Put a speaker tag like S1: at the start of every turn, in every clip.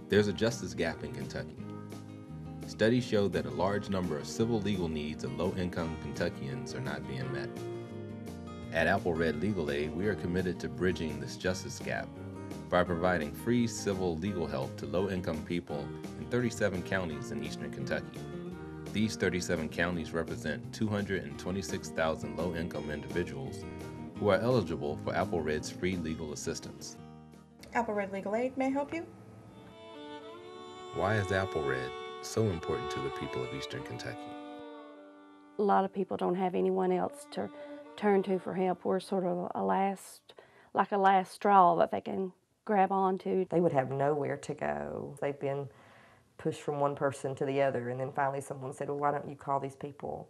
S1: There's a justice gap in Kentucky. Studies show that a large number of civil legal needs of low-income Kentuckians are not being met. At AppalReD Legal Aid, we are committed to bridging this justice gap by providing free civil legal help to low-income people in 37 counties in eastern Kentucky. These 37 counties represent 226,000 low-income individuals who are eligible for AppalReD's free legal assistance.
S2: AppalReD Legal Aid may help you.
S1: Why is AppalReD so important to the people of eastern Kentucky?
S3: A lot of people don't have anyone else to turn to for help. We're sort of a last straw that they can grab onto.
S4: They would have nowhere to go. They've been pushed from one person to the other, and then finally someone said, well, why don't you call these people?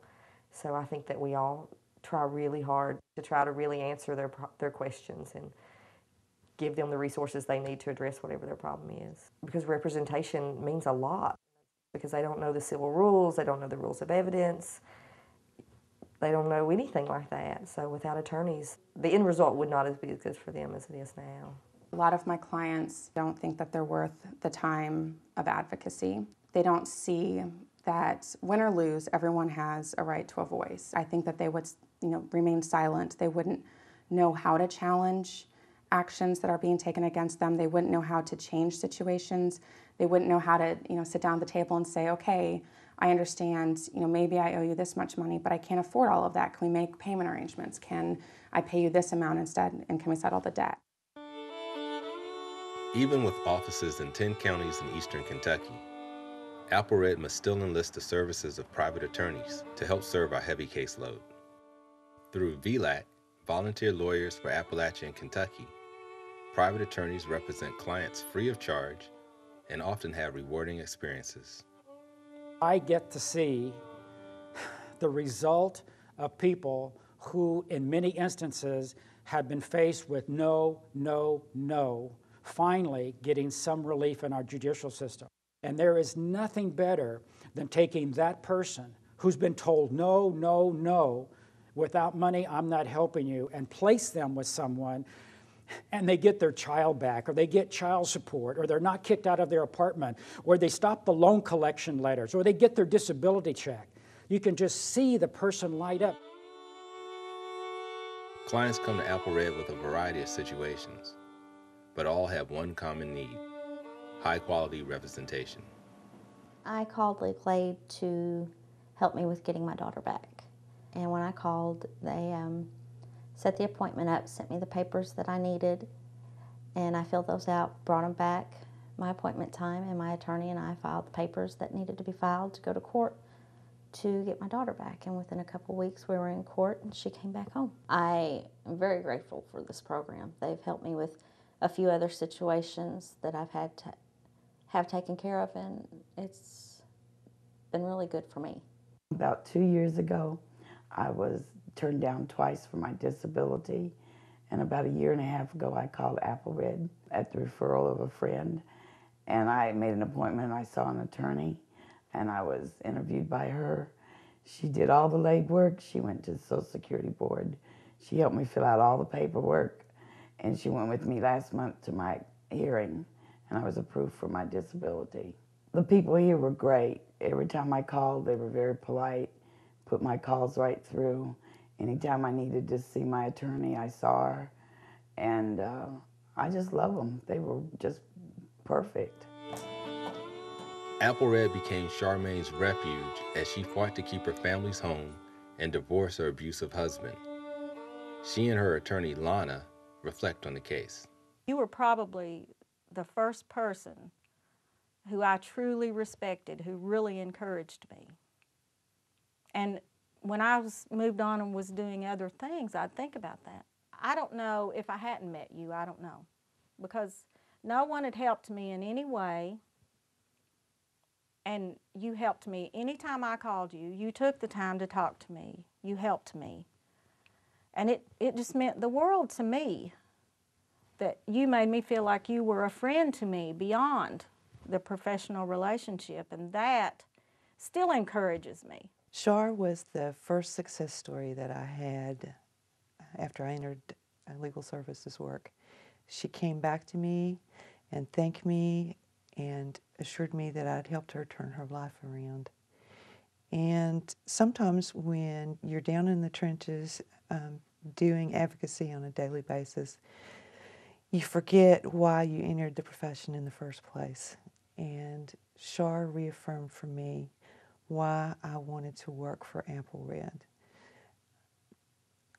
S4: So I think that we all try really hard to try to really answer their questions and give them the resources they need to address whatever their problem is. Because representation means a lot, because they don't know the civil rules, they don't know the rules of evidence, they don't know anything like that. So without attorneys, the end result would not be as good for them as it is now.
S5: A lot of my clients don't think that they're worth the time of advocacy. They don't see that win or lose, everyone has a right to a voice. I think that they would, remain silent. They wouldn't know how to challenge actions that are being taken against them. They wouldn't know how to change situations. They wouldn't know how to, sit down at the table and say, okay, I understand, maybe I owe you this much money, but I can't afford all of that. Can we make payment arrangements? Can I pay you this amount instead, and can we settle the debt?
S1: Even with offices in 10 counties in eastern Kentucky, AppalReD must still enlist the services of private attorneys to help serve our heavy caseload. Through VLAC, Volunteer Lawyers for Appalachian Kentucky, private attorneys represent clients free of charge and often have rewarding experiences.
S6: I get to see the result of people who, in many instances, have been faced with no, no, no, finally getting some relief in our judicial system. And there is nothing better than taking that person who's been told no, no, no, without money, I'm not helping you, and place them with someone, and they get their child back, or they get child support, or they're not kicked out of their apartment, or they stop the loan collection letters, or they get their disability check. You can just see the person light up.
S1: Clients come to AppalReD with a variety of situations, but all have one common need: high-quality representation.
S7: I called Legal Aid to help me with getting my daughter back. And when I called, they set the appointment up, sent me the papers that I needed, and I filled those out, brought them back my appointment time, and my attorney and I filed the papers that needed to be filed to go to court to get my daughter back. And within a couple weeks, we were in court, and she came back home. I am very grateful for this program. They've helped me with a few other situations that I've had to have taken care of, and it's been really good for me.
S8: About 2 years ago, I was turned down twice for my disability, and about 1.5 years ago, I called AppalReD at the referral of a friend, and I made an appointment. I saw an attorney, and I was interviewed by her. She did all the legwork. She went to the Social Security Board. She helped me fill out all the paperwork, and she went with me last month to my hearing, and I was approved for my disability. The people here were great. Every time I called, they were very polite, put my calls right through. Anytime I needed to see my attorney, I saw her, and I just love them. They were just perfect.
S1: AppalReD became Charmaine's refuge as she fought to keep her family's home and divorce her abusive husband. She and her attorney, Lana, reflect on the case.
S9: You were probably the first person who I truly respected, who really encouraged me. And when I moved on and was doing other things, I'd think about that. I don't know if I hadn't met you, I don't know. Because no one had helped me in any way, and you helped me. Anytime I called you, you took the time to talk to me. You helped me. And it just meant the world to me that you made me feel like you were a friend to me beyond the professional relationship, and that still encourages me.
S10: Char was the first success story that I had after I entered legal services work. She came back to me and thanked me and assured me that I'd helped her turn her life around. And sometimes when you're down in the trenches doing advocacy on a daily basis, you forget why you entered the profession in the first place. And Shar reaffirmed for me why I wanted to work for AppalReD.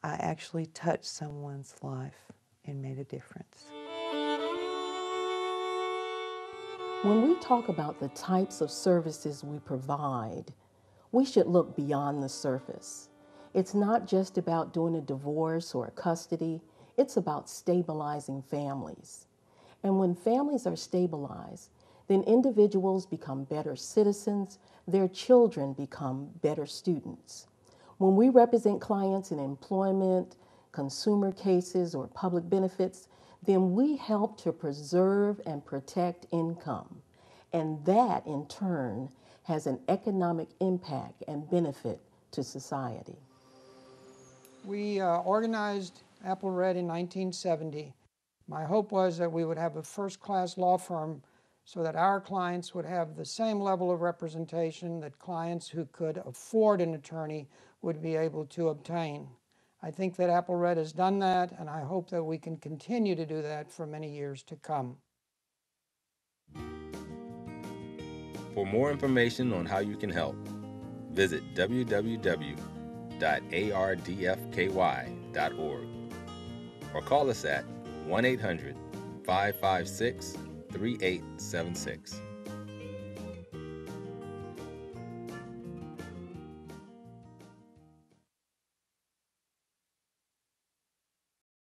S10: I actually touched someone's life and made a difference.
S11: When we talk about the types of services we provide, we should look beyond the surface. It's not just about doing a divorce or a custody, it's about stabilizing families. And when families are stabilized, then individuals become better citizens, their children become better students. When we represent clients in employment, consumer cases, or public benefits, then we help to preserve and protect income. And that, in turn, has an economic impact and benefit to society.
S12: We organized AppalReD in 1970. My hope was that we would have a first-class law firm so that our clients would have the same level of representation that clients who could afford an attorney would be able to obtain. I think that AppalReD has done that, and I hope that we can continue to do that for many years to come.
S1: For more information on how you can help, visit www.ardfky.org or call us at 1-800-556-3876.